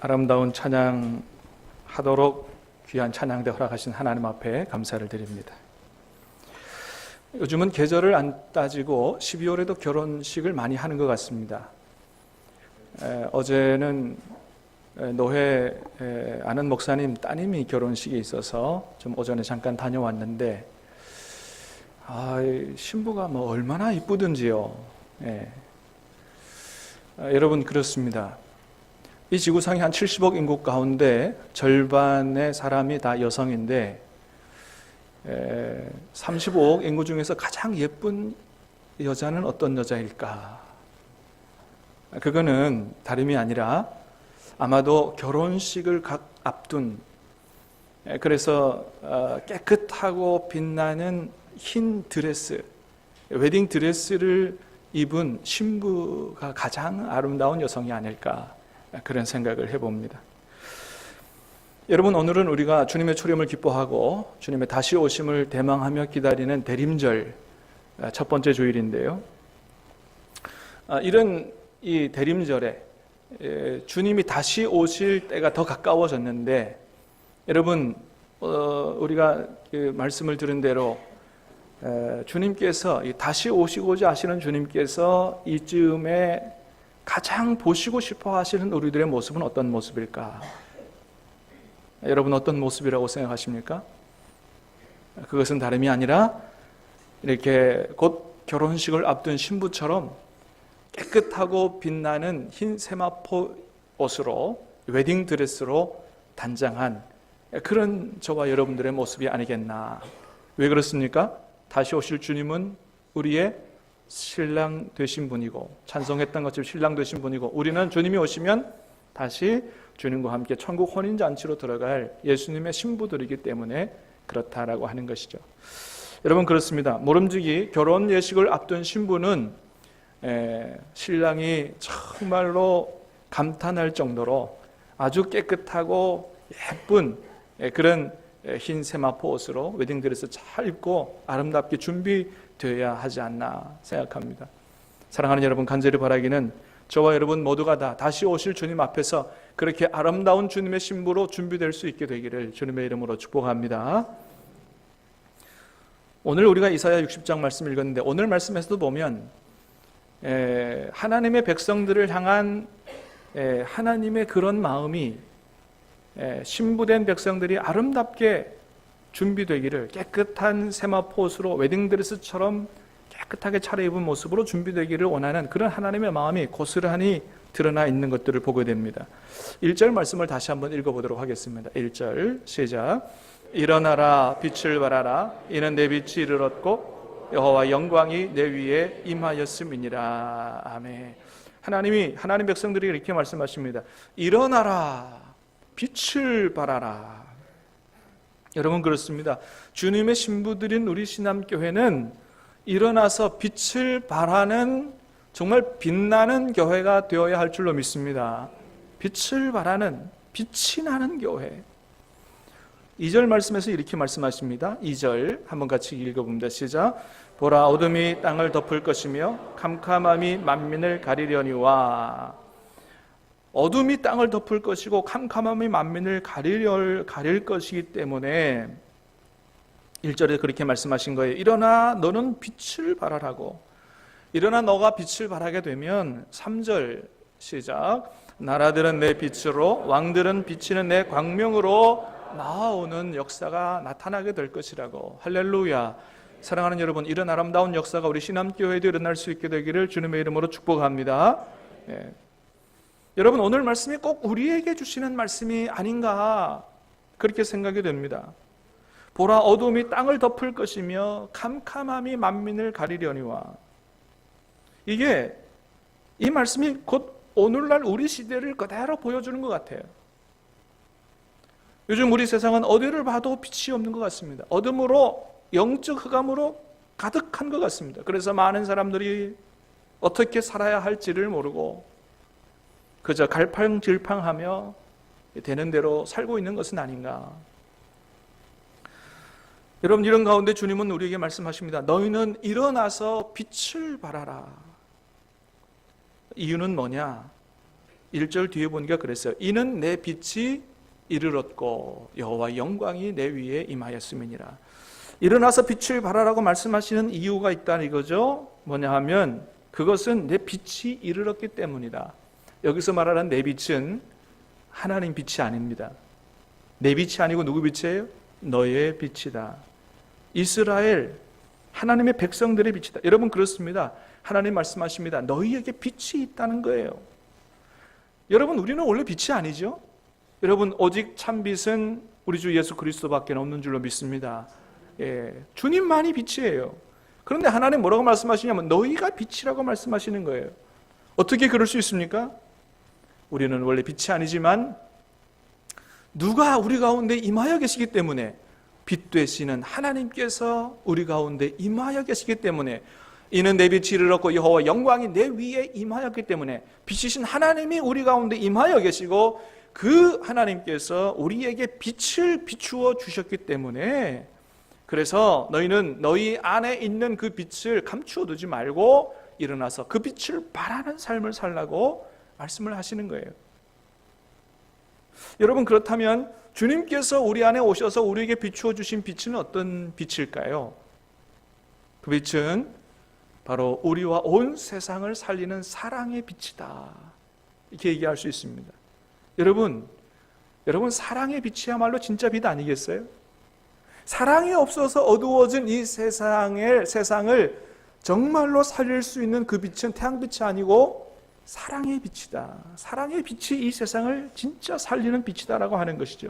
아름다운 찬양 하도록 귀한 찬양대 허락하신 하나님 앞에 감사를 드립니다. 요즘은 계절을 안 따지고 12월에도 결혼식을 많이 하는 것 같습니다. 어제는 노회 아는 목사님 따님이 결혼식에 있어서 좀 오전에 잠깐 다녀왔는데 신부가 뭐 얼마나 이쁘든지요. 여러분 그렇습니다. 이 지구상의 한 70억 인구 가운데 절반의 사람이 다 여성인데 35억 인구 중에서 가장 예쁜 여자는 어떤 여자일까? 그거는 다름이 아니라 아마도 결혼식을 앞둔, 그래서 깨끗하고 빛나는 흰 드레스, 웨딩 드레스를 입은 신부가 가장 아름다운 여성이 아닐까, 그런 생각을 해봅니다. 여러분, 오늘은 우리가 주님의 초림을 기뻐하고 주님의 다시 오심을 대망하며 기다리는 대림절 첫 번째 주일인데요. 이런 이 대림절에 주님이 다시 오실 때가 더 가까워졌는데, 여러분, 우리가 그 말씀을 들은 대로 주님께서 다시 오시고자 하시는 주님께서 이쯤에 가장 보시고 싶어 하시는 우리들의 모습은 어떤 모습일까? 여러분, 어떤 모습이라고 생각하십니까? 그것은 다름이 아니라 이렇게 곧 결혼식을 앞둔 신부처럼 깨끗하고 빛나는 흰 세마포 옷으로, 웨딩 드레스로 단장한 그런 저와 여러분들의 모습이 아니겠나. 왜 그렇습니까? 다시 오실 주님은 우리의 신랑 되신 분이고, 찬송했던 것처럼 신랑 되신 분이고, 우리는 주님이 오시면 다시 주님과 함께 천국 혼인잔치로 들어갈 예수님의 신부들이기 때문에 그렇다라고 하는 것이죠. 여러분 그렇습니다. 모름지기 결혼 예식을 앞둔 신부는 신랑이 정말로 감탄할 정도로 아주 깨끗하고 예쁜 그런 흰 세마포 옷으로 웨딩드레스 잘 입고 아름답게 준비되어야 하지 않나 생각합니다. 사랑하는 여러분, 간절히 바라기는 저와 여러분 모두가 다 다시 오실 주님 앞에서 그렇게 아름다운 주님의 신부로 준비될 수 있게 되기를 주님의 이름으로 축복합니다. 오늘 우리가 이사야 60장 말씀 읽었는데, 오늘 말씀에서도 보면 하나님의 백성들을 향한 하나님의 그런 마음이 신부된 백성들이 아름답게 준비되기를, 깨끗한 세마포 옷으로 웨딩드레스처럼 깨끗하게 차려입은 모습으로 준비되기를 원하는 그런 하나님의 마음이 고스란히 드러나 있는 것들을 보게 됩니다. 1절 말씀을 다시 한번 읽어보도록 하겠습니다. 1절 시작. 일어나라, 빛을 발하라, 이는 내 빛이 이르렀고 여호와 영광이 내 위에 임하였음이니라. 아멘. 하나님 백성들이 이렇게 말씀하십니다. 일어나라, 빛을 발하라. 여러분 그렇습니다. 주님의 신부들인 우리 신암교회는 일어나서 빛을 발하는 정말 빛나는 교회가 되어야 할 줄로 믿습니다. 빛을 발하는, 빛이 나는 교회. 2절 말씀에서 이렇게 말씀하십니다. 2절 한번 같이 읽어봅니다. 시작. 보라, 어둠이 땅을 덮을 것이며 캄캄함이 만민을 가리려니와. 어둠이 땅을 덮을 것이고 캄캄함이 만민을 가릴 것이기 때문에 1절에 그렇게 말씀하신 거예요. 일어나, 너는 빛을 발하라고. 일어나 너가 빛을 발하게 되면 3절 시작. 나라들은 내 빛으로, 왕들은 비치는 내 광명으로 나아오는 역사가 나타나게 될 것이라고. 할렐루야. 사랑하는 여러분, 이런 아름다운 역사가 우리 신암교회에도 일어날 수 있게 되기를 주님의 이름으로 축복합니다. 여러분, 오늘 말씀이 꼭 우리에게 주시는 말씀이 아닌가, 그렇게 생각이 됩니다. 보라, 어둠이 땅을 덮을 것이며 캄캄함이 만민을 가리려니와. 이 말씀이 곧 오늘날 우리 시대를 그대로 보여주는 것 같아요. 요즘 우리 세상은 어디를 봐도 빛이 없는 것 같습니다. 어둠으로, 영적 흑암으로 가득한 것 같습니다. 그래서 많은 사람들이 어떻게 살아야 할지를 모르고 그저 갈팡질팡하며 되는 대로 살고 있는 것은 아닌가. 여러분, 이런 가운데 주님은 우리에게 말씀하십니다. 너희는 일어나서 빛을 발하라. 이유는 뭐냐? 1절 뒤에 보니까 그랬어요. 이는 내 빛이 이르렀고 여호와의 영광이 내 위에 임하였음이니라. 일어나서 빛을 발하라고 말씀하시는 이유가 있다는 이거죠. 뭐냐 하면 그것은 내 빛이 이르렀기 때문이다. 여기서 말하는 내 빛은 하나님 빛이 아닙니다. 내 빛이 아니고 누구 빛이에요? 너의 빛이다. 이스라엘 하나님의 백성들의 빛이다. 여러분 그렇습니다. 하나님 말씀하십니다. 너희에게 빛이 있다는 거예요. 여러분 우리는 원래 빛이 아니죠? 여러분 오직 참 빛은 우리 주 예수 그리스도밖에 없는 줄로 믿습니다. 주님만이 빛이에요. 그런데 하나님 뭐라고 말씀하시냐면 너희가 빛이라고 말씀하시는 거예요. 어떻게 그럴 수 있습니까? 우리는 원래 빛이 아니지만 누가 우리 가운데 임하여 계시기 때문에 빛 되시는 하나님께서 우리 가운데 임하여 계시기 때문에 이는 내 빛이 이르렀고 여호와 영광이 내 위에 임하였기 때문에 빛이신 하나님이 우리 가운데 임하여 계시고 그 하나님께서 우리에게 빛을 비추어 주셨기 때문에 그래서 너희는 너희 안에 있는 그 빛을 감추어 두지 말고 일어나서 그 빛을 발하는 삶을 살라고 말씀을 하시는 거예요. 여러분 그렇다면 주님께서 우리 안에 오셔서 우리에게 비추어 주신 빛은 어떤 빛일까요? 그 빛은 바로 우리와 온 세상을 살리는 사랑의 빛이다. 이렇게 얘기할 수 있습니다. 여러분 사랑의 빛이야말로 진짜 빛 아니겠어요? 사랑이 없어서 어두워진 이 세상을 정말로 살릴 수 있는 그 빛은 태양빛이 아니고 사랑의 빛이다. 사랑의 빛이 이 세상을 진짜 살리는 빛이다라고 하는 것이죠.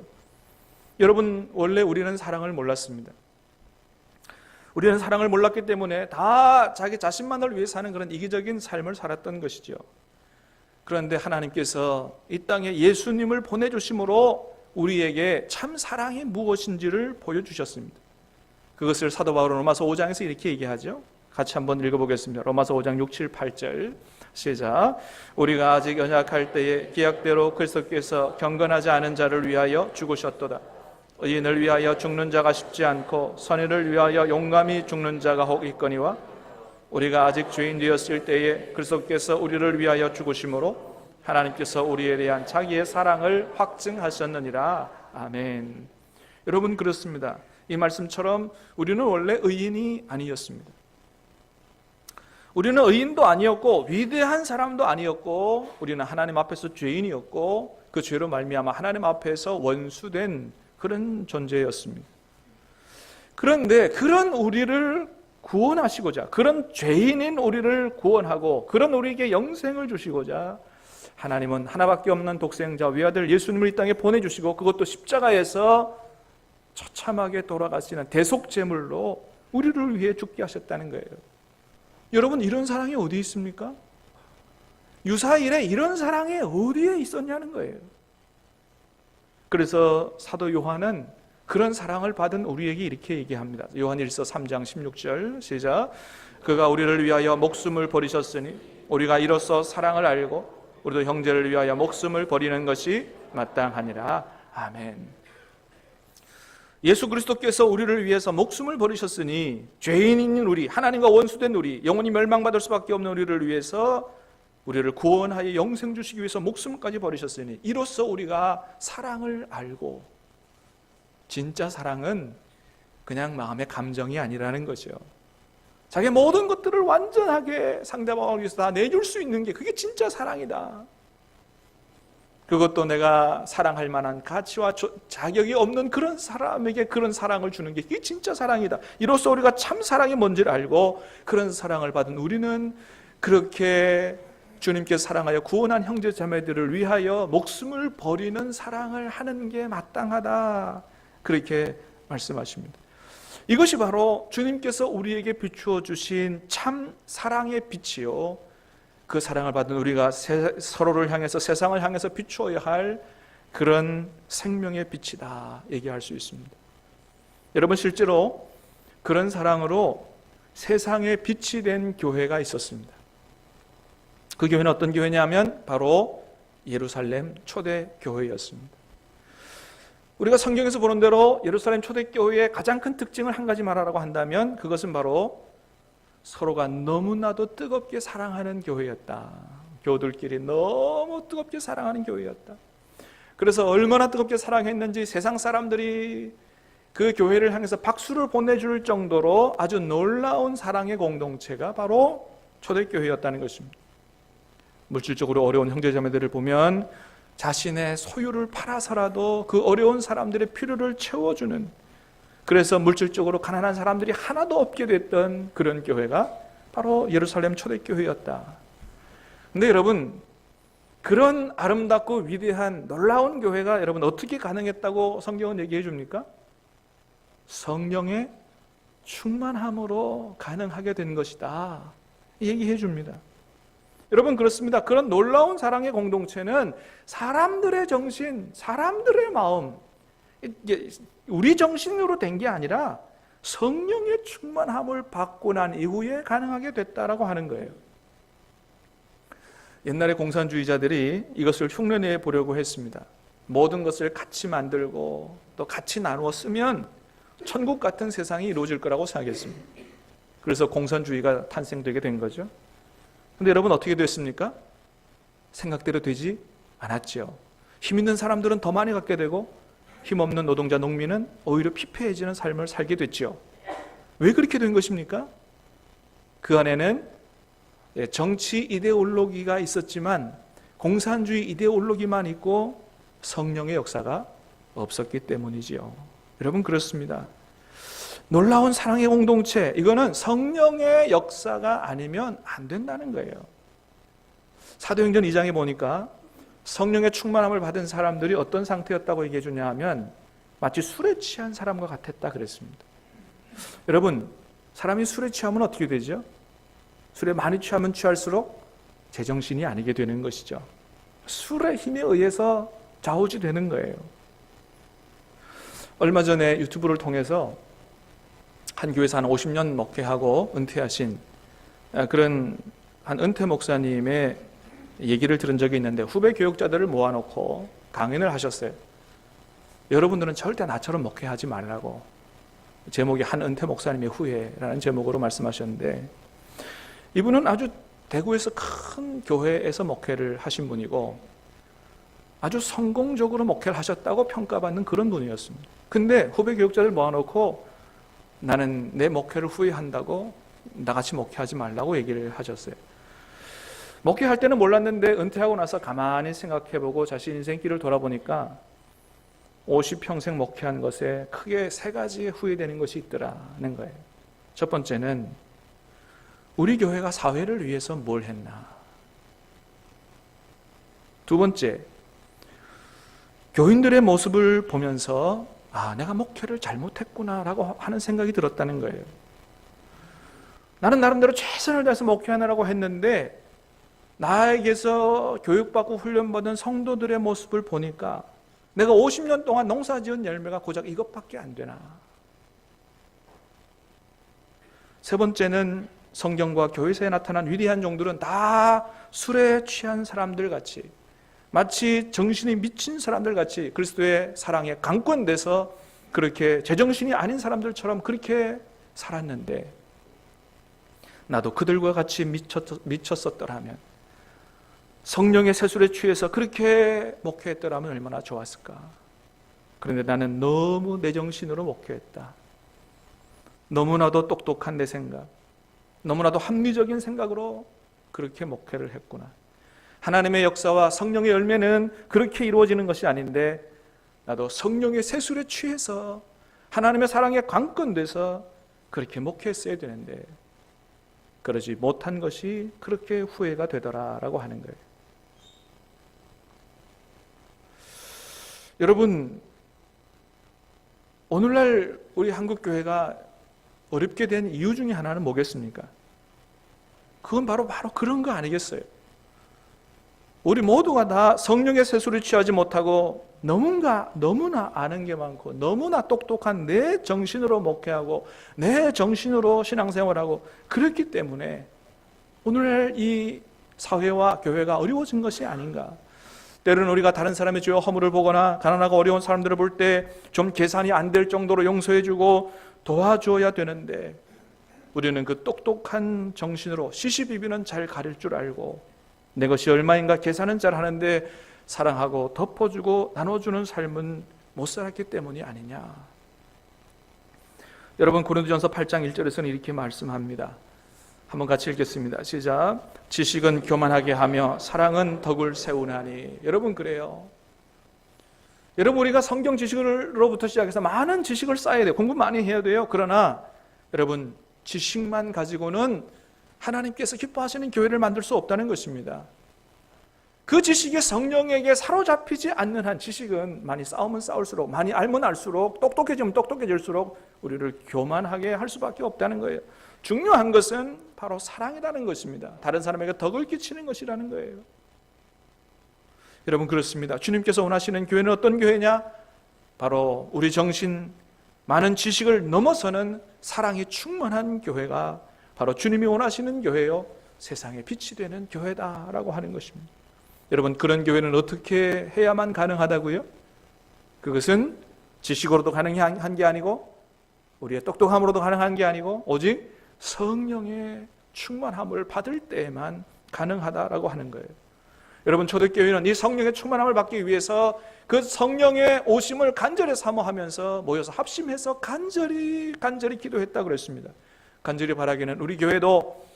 여러분 원래 우리는 사랑을 몰랐습니다. 우리는 사랑을 몰랐기 때문에 다 자기 자신만을 위해 사는 그런 이기적인 삶을 살았던 것이죠. 그런데 하나님께서 이 땅에 예수님을 보내주심으로 우리에게 참 사랑이 무엇인지를 보여주셨습니다. 그것을 사도 바울은 로마서 5장에서 이렇게 얘기하죠. 같이 한번 읽어보겠습니다. 로마서 5장 6, 7, 8절 시작. 우리가 아직 연약할 때에 기약대로 그리스도께서 경건하지 않은 자를 위하여 죽으셨도다. 의인을 위하여 죽는 자가 쉽지 않고 선인을 위하여 용감히 죽는 자가 혹 있거니와 우리가 아직 죄인 되었을 때에 그리스도께서 우리를 위하여 죽으심으로 하나님께서 우리에 대한 자기의 사랑을 확증하셨느니라. 아멘. 여러분 그렇습니다. 이 말씀처럼 우리는 원래 의인이 아니었습니다. 우리는 의인도 아니었고 위대한 사람도 아니었고 우리는 하나님 앞에서 죄인이었고 그 죄로 말미암아 하나님 앞에서 원수된 그런 존재였습니다. 그런데 그런 우리를 구원하시고자 그런 죄인인 우리를 구원하고 그런 우리에게 영생을 주시고자 하나님은 하나밖에 없는 독생자 외아들 예수님을 이 땅에 보내주시고 그것도 십자가에서 처참하게 돌아가시는 대속제물로 우리를 위해 죽게 하셨다는 거예요. 여러분 이런 사랑이 어디 있습니까? 유사일에 이런 사랑이 어디에 있었냐는 거예요. 그래서 사도 요한은 그런 사랑을 받은 우리에게 이렇게 얘기합니다. 요한일서 3장 16절 시작. 그가 우리를 위하여 목숨을 버리셨으니 우리가 이로써 사랑을 알고 우리도 형제를 위하여 목숨을 버리는 것이 마땅하니라. 아멘. 예수 그리스도께서 우리를 위해서 목숨을 버리셨으니 죄인인 우리, 하나님과 원수된 우리, 영원히 멸망받을 수밖에 없는 우리를 위해서 우리를 구원하여 영생 주시기 위해서 목숨까지 버리셨으니 이로써 우리가 사랑을 알고 진짜 사랑은 그냥 마음의 감정이 아니라는 거죠. 자기의 모든 것들을 완전하게 상대방을 위해서 다 내줄 수 있는 게 그게 진짜 사랑이다. 그것도 내가 사랑할 만한 가치와 자격이 없는 그런 사람에게 그런 사랑을 주는 게 그게 진짜 사랑이다. 이로써 우리가 참 사랑이 뭔지를 알고 그런 사랑을 받은 우리는 그렇게 주님께서 사랑하여 구원한 형제 자매들을 위하여 목숨을 버리는 사랑을 하는 게 마땅하다. 그렇게 말씀하십니다. 이것이 바로 주님께서 우리에게 비추어 주신 참 사랑의 빛이요, 그 사랑을 받은 우리가 서로를 향해서 세상을 향해서 비추어야 할 그런 생명의 빛이다 얘기할 수 있습니다. 여러분 실제로 그런 사랑으로 세상에 빛이 된 교회가 있었습니다. 그 교회는 어떤 교회냐면 바로 예루살렘 초대교회였습니다. 우리가 성경에서 보는 대로 예루살렘 초대교회의 가장 큰 특징을 한 가지 말하라고 한다면 그것은 바로 서로가 너무나도 뜨겁게 사랑하는 교회였다. 교우들끼리 너무 뜨겁게 사랑하는 교회였다. 그래서 얼마나 뜨겁게 사랑했는지 세상 사람들이 그 교회를 향해서 박수를 보내줄 정도로 아주 놀라운 사랑의 공동체가 바로 초대교회였다는 것입니다. 물질적으로 어려운 형제자매들을 보면 자신의 소유를 팔아서라도 그 어려운 사람들의 필요를 채워주는, 그래서 물질적으로 가난한 사람들이 하나도 없게 됐던 그런 교회가 바로 예루살렘 초대교회였다. 근데 여러분, 그런 아름답고 위대한 놀라운 교회가 여러분 어떻게 가능했다고 성경은 얘기해 줍니까? 성령의 충만함으로 가능하게 된 것이다 얘기해 줍니다. 여러분, 그렇습니다. 그런 놀라운 사랑의 공동체는 사람들의 정신, 사람들의 마음, 우리 정신으로 된 게 아니라 성령의 충만함을 받고 난 이후에 가능하게 됐다라고 하는 거예요. 옛날에 공산주의자들이 이것을 흉내내 보려고 했습니다. 모든 것을 같이 만들고 또 같이 나누어 쓰면 천국 같은 세상이 이루어질 거라고 생각했습니다. 그래서 공산주의가 탄생되게 된 거죠. 근데 여러분, 어떻게 됐습니까? 생각대로 되지 않았죠. 힘 있는 사람들은 더 많이 갖게 되고 힘없는 노동자, 농민은 오히려 피폐해지는 삶을 살게 됐죠. 왜 그렇게 된 것입니까? 그 안에는 정치 이데올로기가 있었지만 공산주의 이데올로기만 있고 성령의 역사가 없었기 때문이지요. 여러분, 그렇습니다. 놀라운 사랑의 공동체, 이거는 성령의 역사가 아니면 안 된다는 거예요. 사도행전 2장에 보니까 성령의 충만함을 받은 사람들이 어떤 상태였다고 얘기해 주냐 하면 마치 술에 취한 사람과 같았다 그랬습니다. 여러분, 사람이 술에 취하면 어떻게 되죠? 술에 많이 취하면 취할수록 제정신이 아니게 되는 것이죠. 술의 힘에 의해서 좌우지되는 거예요. 얼마 전에 유튜브를 통해서 한 교회에서 한 50년 목회하고 은퇴하신 그런 한 은퇴 목사님의 얘기를 들은 적이 있는데, 후배 교육자들을 모아놓고 강연을 하셨어요. 여러분들은 절대 나처럼 목회하지 말라고. 제목이 한 은퇴 목사님의 후회라는 제목으로 말씀하셨는데, 이분은 아주 대구에서 큰 교회에서 목회를 하신 분이고 아주 성공적으로 목회를 하셨다고 평가받는 그런 분이었습니다. 근데 후배 교육자들 모아놓고 나는 내 목회를 후회한다고 나같이 목회하지 말라고 얘기를 하셨어요. 목회할 때는 몰랐는데 은퇴하고 나서 가만히 생각해보고 자신 인생길을 돌아보니까 50평생 목회한 것에 크게 3가지 후회되는 것이 있더라는 거예요. 첫 번째는 우리 교회가 사회를 위해서 뭘 했나. 두 번째, 교인들의 모습을 보면서 내가 목회를 잘못했구나라고 하는 생각이 들었다는 거예요. 나는 나름대로 최선을 다해서 목회하느라고 했는데 나에게서 교육받고 훈련받은 성도들의 모습을 보니까 내가 50년 동안 농사지은 열매가 고작 이것밖에 안 되나. 세 번째는 성경과 교회에서 나타난 위대한 종들은 다 술에 취한 사람들 같이, 마치 정신이 미친 사람들 같이 그리스도의 사랑에 강권돼서 그렇게 제정신이 아닌 사람들처럼 그렇게 살았는데, 나도 그들과 같이 미쳤었더라면, 성령의 세술에 취해서 그렇게 목회했더라면 얼마나 좋았을까. 그런데 나는 너무 내 정신으로 목회했다. 너무나도 똑똑한 내 생각, 너무나도 합리적인 생각으로 그렇게 목회를 했구나. 하나님의 역사와 성령의 열매는 그렇게 이루어지는 것이 아닌데 나도 성령의 세술에 취해서 하나님의 사랑에 강권돼서 그렇게 목회했어야 되는데 그러지 못한 것이 그렇게 후회가 되더라라고 하는 거예요. 여러분, 오늘날 우리 한국교회가 어렵게 된 이유 중에 하나는 뭐겠습니까? 그건 바로 그런 거 아니겠어요? 우리 모두가 다 성령의 세술에 취하지 못하고 너무나 아는 게 많고 너무나 똑똑한 내 정신으로 목회하고 내 정신으로 신앙생활하고 그렇기 때문에 오늘날 이 사회와 교회가 어려워진 것이 아닌가. 때로는 우리가 다른 사람의 죄와 허물을 보거나 가난하고 어려운 사람들을 볼 때 좀 계산이 안 될 정도로 용서해주고 도와줘야 되는데 우리는 그 똑똑한 정신으로 시시비비는 잘 가릴 줄 알고 내 것이 얼마인가 계산은 잘 하는데 사랑하고 덮어주고 나눠주는 삶은 못 살았기 때문이 아니냐. 여러분, 고린도전서 8장 1절에서는 이렇게 말씀합니다. 한번 같이 읽겠습니다. 시작. 지식은 교만하게 하며 사랑은 덕을 세우나니. 여러분, 그래요. 여러분, 우리가 성경 지식으로부터 시작해서 많은 지식을 쌓아야 돼요. 공부 많이 해야 돼요. 그러나 여러분, 지식만 가지고는 하나님께서 기뻐하시는 교회를 만들 수 없다는 것입니다. 그 지식이 성령에게 사로잡히지 않는 한, 지식은 많이 쌓으면 쌓을수록, 많이 알면 알수록, 똑똑해지면 똑똑해질수록 우리를 교만하게 할 수밖에 없다는 거예요. 중요한 것은 바로 사랑이라는 것입니다. 다른 사람에게 덕을 끼치는 것이라는 거예요. 여러분, 그렇습니다. 주님께서 원하시는 교회는 어떤 교회냐? 바로 우리 정신, 많은 지식을 넘어서는 사랑이 충만한 교회가 바로 주님이 원하시는 교회요, 세상에 빛이 되는 교회다라고 하는 것입니다. 여러분, 그런 교회는 어떻게 해야만 가능하다고요? 그것은 지식으로도 가능한 게 아니고 우리의 똑똑함으로도 가능한 게 아니고 오직 성령의 충만함을 받을 때에만 가능하다라고 하는 거예요. 여러분, 초대교회는 이 성령의 충만함을 받기 위해서 그 성령의 오심을 간절히 사모하면서 모여서 합심해서 간절히 기도했다고 그랬습니다. 간절히 바라기는 우리 교회도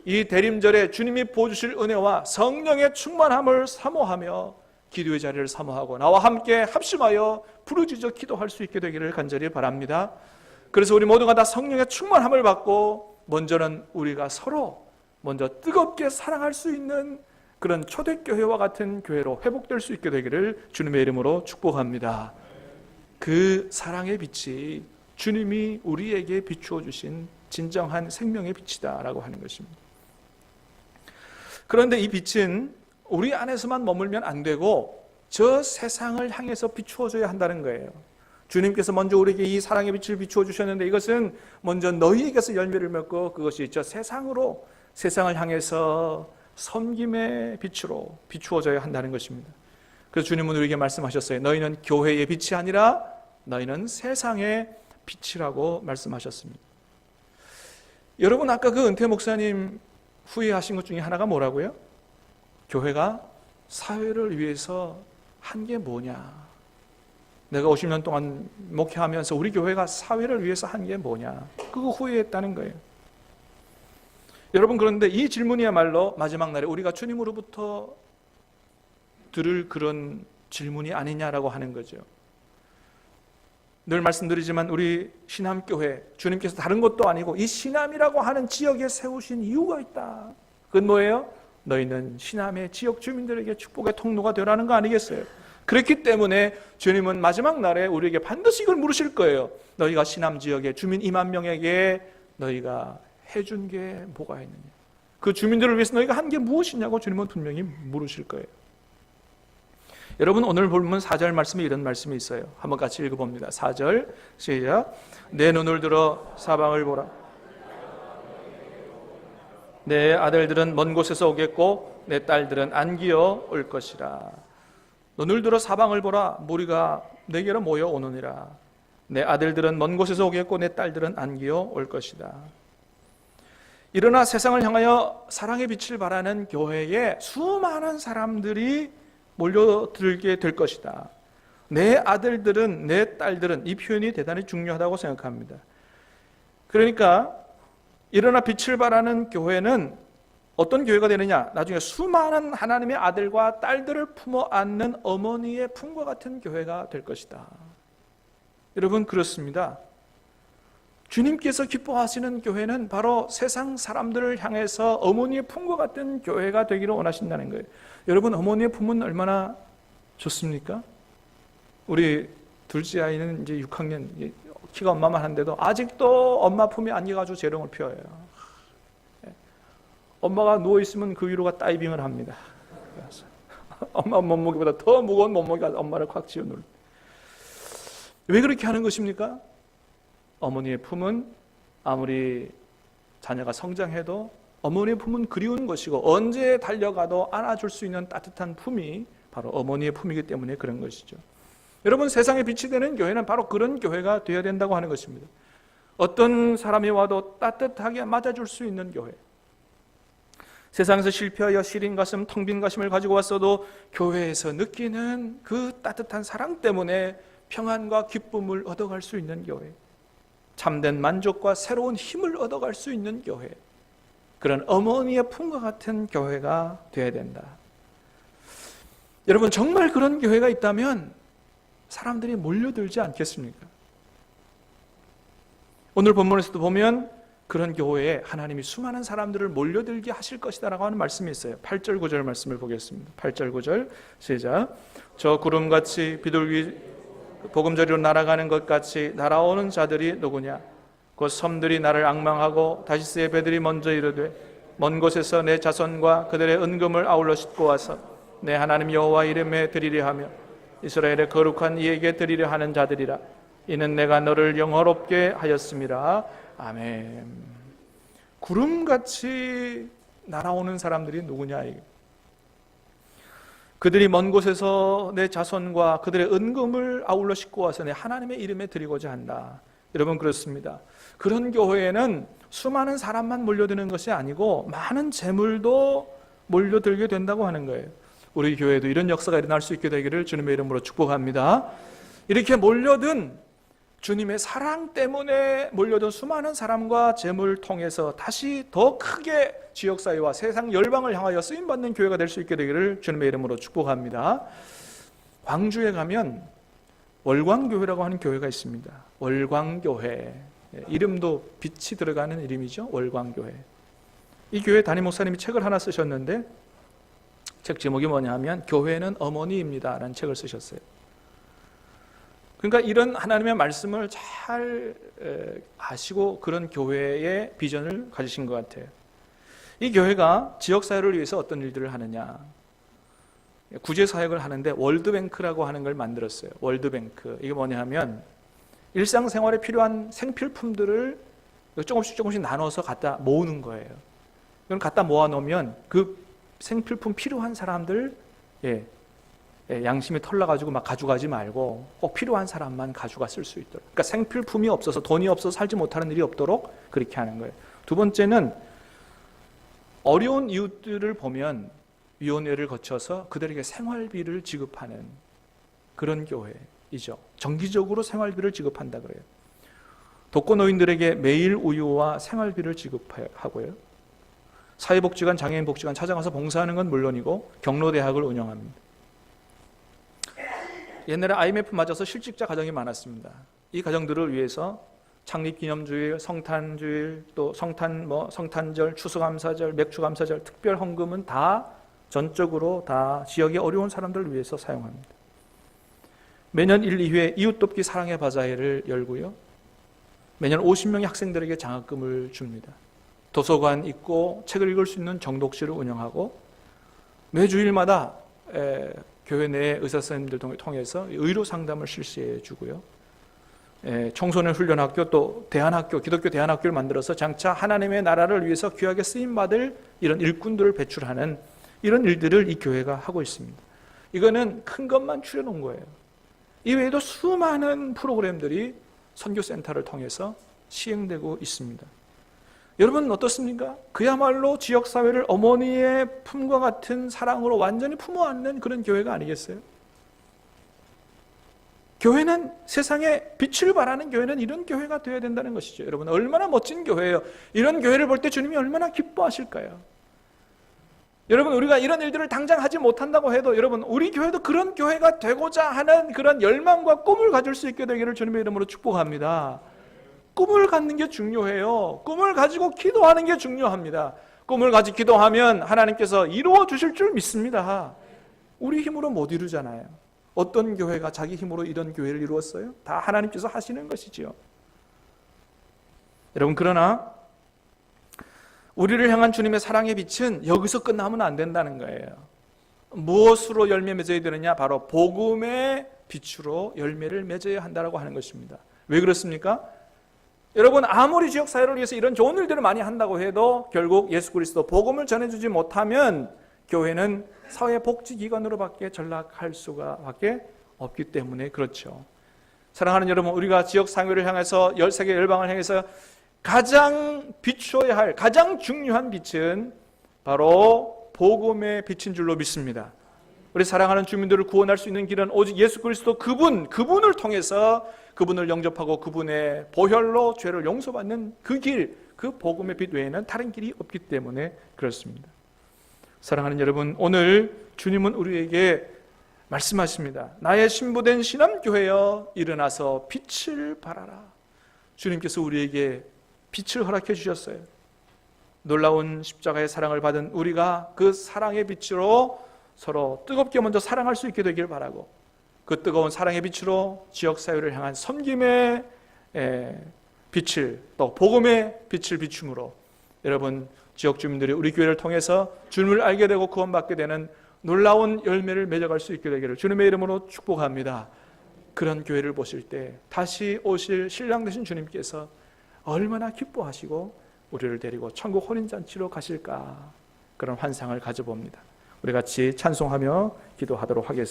이 대림절에 주님이 보여주실 은혜와 성령의 충만함을 사모하며 기도의 자리를 사모하고 나와 함께 합심하여 부르짖어 기도할 수 있게 되기를 간절히 바랍니다. 그래서 우리 모두가 다 성령의 충만함을 받고 먼저는 우리가 서로 먼저 뜨겁게 사랑할 수 있는 그런 초대교회와 같은 교회로 회복될 수 있게 되기를 주님의 이름으로 축복합니다. 그 사랑의 빛이 주님이 우리에게 비추어 주신 진정한 생명의 빛이다라고 하는 것입니다. 그런데 이 빛은 우리 안에서만 머물면 안 되고 저 세상을 향해서 비추어줘야 한다는 거예요. 주님께서 먼저 우리에게 이 사랑의 빛을 비추어 주셨는데 이것은 먼저 너희에게서 열매를 맺고 그것이 저 세상으로, 세상을 향해서 섬김의 빛으로 비추어져야 한다는 것입니다. 그래서 주님은 우리에게 말씀하셨어요. 너희는 교회의 빛이 아니라 너희는 세상의 빛이라고 말씀하셨습니다. 여러분, 아까 그 은퇴 목사님 후회하신 것 중에 하나가 뭐라고요? 교회가 사회를 위해서 한 게 뭐냐? 내가 50년 동안 목회하면서 우리 교회가 사회를 위해서 한 게 뭐냐? 그거 후회했다는 거예요. 여러분, 그런데 이 질문이야말로 마지막 날에 우리가 주님으로부터 들을 그런 질문이 아니냐라고 하는 거죠. 늘 말씀드리지만 우리 신암교회, 주님께서 다른 것도 아니고 이 신암이라고 하는 지역에 세우신 이유가 있다. 그건 뭐예요? 너희는 신암의 지역 주민들에게 축복의 통로가 되라는 거 아니겠어요? 그렇기 때문에 주님은 마지막 날에 우리에게 반드시 이걸 물으실 거예요. 너희가 신암 지역의 주민 2만 명에게 너희가 해준 게 뭐가 있느냐? 그 주민들을 위해서 너희가 한 게 무엇이냐고 주님은 분명히 물으실 거예요. 여러분, 오늘 본문 4절 말씀에 이런 말씀이 있어요. 한번 같이 읽어봅니다. 4절 시작. 내 눈을 들어 사방을 보라. 내 아들들은 먼 곳에서 오겠고 내 딸들은 안기어 올 것이라. 눈을 들어 사방을 보라. 무리가 내게로 모여 오느니라. 내 아들들은 먼 곳에서 오겠고 내 딸들은 안기어 올 것이다. 일어나 세상을 향하여 사랑의 빛을 발하는 교회에 수많은 사람들이 몰려들게 될 것이다. 내 아들들은, 내 딸들은, 이 표현이 대단히 중요하다고 생각합니다. 그러니까 일어나 빛을 발하는 교회는 어떤 교회가 되느냐? 나중에 수많은 하나님의 아들과 딸들을 품어 안는 어머니의 품과 같은 교회가 될 것이다. 여러분, 그렇습니다. 주님께서 기뻐하시는 교회는 바로 세상 사람들을 향해서 어머니의 품과 같은 교회가 되기를 원하신다는 거예요. 여러분, 어머니의 품은 얼마나 좋습니까? 우리 둘째 아이는 이제 6학년, 키가 엄마만 한데도 아직도 엄마 품에 안겨가지고 재롱을 피워요. 엄마가 누워있으면 그 위로가 다이빙을 합니다. 엄마 몸무게보다 더 무거운 몸무게가 엄마를 콱 쥐어 눌러. 왜 그렇게 하는 것입니까? 어머니의 품은 아무리 자녀가 성장해도 어머니의 품은 그리운 것이고 언제 달려가도 안아줄 수 있는 따뜻한 품이 바로 어머니의 품이기 때문에 그런 것이죠. 여러분, 세상에 빛이 되는 교회는 바로 그런 교회가 되어야 된다고 하는 것입니다. 어떤 사람이 와도 따뜻하게 맞아줄 수 있는 교회. 세상에서 실패하여 시린 가슴, 텅 빈 가슴을 가지고 왔어도 교회에서 느끼는 그 따뜻한 사랑 때문에 평안과 기쁨을 얻어갈 수 있는 교회, 참된 만족과 새로운 힘을 얻어갈 수 있는 교회, 그런 어머니의 품과 같은 교회가 되어야 된다. 여러분, 정말 그런 교회가 있다면 사람들이 몰려들지 않겠습니까? 오늘 본문에서도 보면 그런 교회에 하나님이 수많은 사람들을 몰려들게 하실 것이다 라고 하는 말씀이 있어요. 8절 9절 말씀을 보겠습니다. 8절 9절 시작. 저 구름같이 비둘기 보금자리로 날아가는 것 같이 날아오는 자들이 누구냐? 곧 섬들이 나를 앙망하고 다시스의 배들이 먼저 이르되 먼 곳에서 내 자손과 그들의 은금을 아울러 싣고 와서 내 하나님 여호와 이름에 드리려 하며 이스라엘의 거룩한 이에게 드리려 하는 자들이라. 이는 내가 너를 영화롭게 하였음이라. 아멘. 구름같이 날아오는 사람들이 누구냐? 그들이 먼 곳에서 내 자손과 그들의 은금을 아울러 싣고 와서 내 하나님의 이름에 드리고자 한다. 여러분, 그렇습니다. 그런 교회에는 수많은 사람만 몰려드는 것이 아니고 많은 재물도 몰려들게 된다고 하는 거예요. 우리 교회도 이런 역사가 일어날 수 있게 되기를 주님의 이름으로 축복합니다. 이렇게 몰려든 주님의 사랑 때문에 몰려든 수많은 사람과 재물을 통해서 다시 더 크게 지역사회와 세상 열방을 향하여 쓰임받는 교회가 될 수 있게 되기를 주님의 이름으로 축복합니다. 광주에 가면 월광교회라고 하는 교회가 있습니다. 월광교회, 이름도 빛이 들어가는 이름이죠. 월광교회. 이 교회 담임 목사님이 책을 하나 쓰셨는데 책 제목이 뭐냐면 교회는 어머니입니다 라는 책을 쓰셨어요. 그러니까 이런 하나님의 말씀을 잘 아시고 그런 교회의 비전을 가지신 것 같아요. 이 교회가 지역사회를 위해서 어떤 일들을 하느냐, 구제사역을 하는데 월드뱅크라고 하는 걸 만들었어요. 월드뱅크. 이게 뭐냐 하면 일상생활에 필요한 생필품들을 조금씩 나눠서 갖다 모으는 거예요. 그럼 갖다 모아놓으면 그 생필품 필요한 사람들, 양심이 털나가지고 막 가져가지 말고 꼭 필요한 사람만 가져가 쓸 수 있도록. 그러니까 생필품이 없어서 돈이 없어서 살지 못하는 일이 없도록 그렇게 하는 거예요. 두 번째는 어려운 이웃들을 보면 위원회를 거쳐서 그들에게 생활비를 지급하는 그런 교회이죠. 정기적으로 생활비를 지급한다 그래요. 독거노인들에게 매일 우유와 생활비를 지급하고요. 사회복지관, 장애인복지관 찾아가서 봉사하는 건 물론이고 경로대학을 운영합니다. 옛날에 IMF 맞아서 실직자 가정이 많았습니다. 이 가정들을 위해서 창립기념주일, 성탄주일, 또 성탄절, 추수감사절, 맥주감사절, 특별 헌금은 다 전적으로 다 지역의 어려운 사람들을 위해서 사용합니다. 매년 1, 2회 이웃돕기 사랑의 바자회를 열고요. 매년 50명의 학생들에게 장학금을 줍니다. 도서관 있고 책을 읽을 수 있는 정독실을 운영하고 매주일마다 교회 내 의사 선생님들 통해서 의료 상담을 실시해 주고요. 청소년 훈련학교 또 대안학교, 기독교 대안학교를 만들어서 장차 하나님의 나라를 위해서 귀하게 쓰임받을 이런 일꾼들을 배출하는 이런 일들을 이 교회가 하고 있습니다. 이거는 큰 것만 추려놓은 거예요. 이외에도 수많은 프로그램들이 선교센터를 통해서 시행되고 있습니다. 여러분 어떻습니까? 그야말로 지역사회를 어머니의 품과 같은 사랑으로 완전히 품어안는 그런 교회가 아니겠어요? 교회는 세상에 빛을 발하는 교회는 이런 교회가 되어야 된다는 것이죠. 여러분 얼마나 멋진 교회예요. 이런 교회를 볼 때 주님이 얼마나 기뻐하실까요? 여러분 우리가 이런 일들을 당장 하지 못한다고 해도 여러분 우리 교회도 그런 교회가 되고자 하는 그런 열망과 꿈을 가질 수 있게 되기를 주님의 이름으로 축복합니다. 꿈을 갖는 게 중요해요. 꿈을 가지고 기도하는 게 중요합니다. 꿈을 가지고 기도하면 하나님께서 이루어 주실 줄 믿습니다. 우리 힘으로 못 이루잖아요. 어떤 교회가 자기 힘으로 이런 교회를 이루었어요? 다 하나님께서 하시는 것이지요. 여러분 그러나 우리를 향한 주님의 사랑의 빛은 여기서 끝나면 안 된다는 거예요. 무엇으로 열매 맺어야 되느냐? 바로 복음의 빛으로 열매를 맺어야 한다고 하는 것입니다. 왜 그렇습니까? 여러분 아무리 지역사회를 위해서 이런 좋은 일들을 많이 한다고 해도 결국 예수 그리스도 복음을 전해주지 못하면 교회는 사회복지기관으로밖에 전락할 수가 밖에 없기 때문에 그렇죠. 사랑하는 여러분 우리가 지역사회를 향해서 세계 열방을 향해서 가장 비추어야 할 가장 중요한 빛은 바로 복음의 빛인 줄로 믿습니다. 우리 사랑하는 주민들을 구원할 수 있는 길은 오직 예수 그리스도 그분을 통해서 그분을 영접하고 그분의 보혈로 죄를 용서받는 그 길, 그 복음의 빛 외에는 다른 길이 없기 때문에 그렇습니다. 사랑하는 여러분, 오늘 주님은 우리에게 말씀하십니다. 나의 신부된 신암교회여 일어나서 빛을 발하라. 주님께서 우리에게 빛을 허락해 주셨어요. 놀라운 십자가의 사랑을 받은 우리가 그 사랑의 빛으로 서로 뜨겁게 먼저 사랑할 수 있게 되길 바라고, 그 뜨거운 사랑의 빛으로 지역사회를 향한 섬김의 빛을, 또 복음의 빛을 비춤으로 여러분 지역 주민들이 우리 교회를 통해서 주님을 알게 되고 구원받게 되는 놀라운 열매를 맺어갈 수 있게 되기를 주님의 이름으로 축복합니다. 그런 교회를 보실 때 다시 오실 신랑 되신 주님께서 얼마나 기뻐하시고 우리를 데리고 천국 혼인잔치로 가실까, 그런 환상을 가져봅니다. 우리 같이 찬송하며 기도하도록 하겠습니다.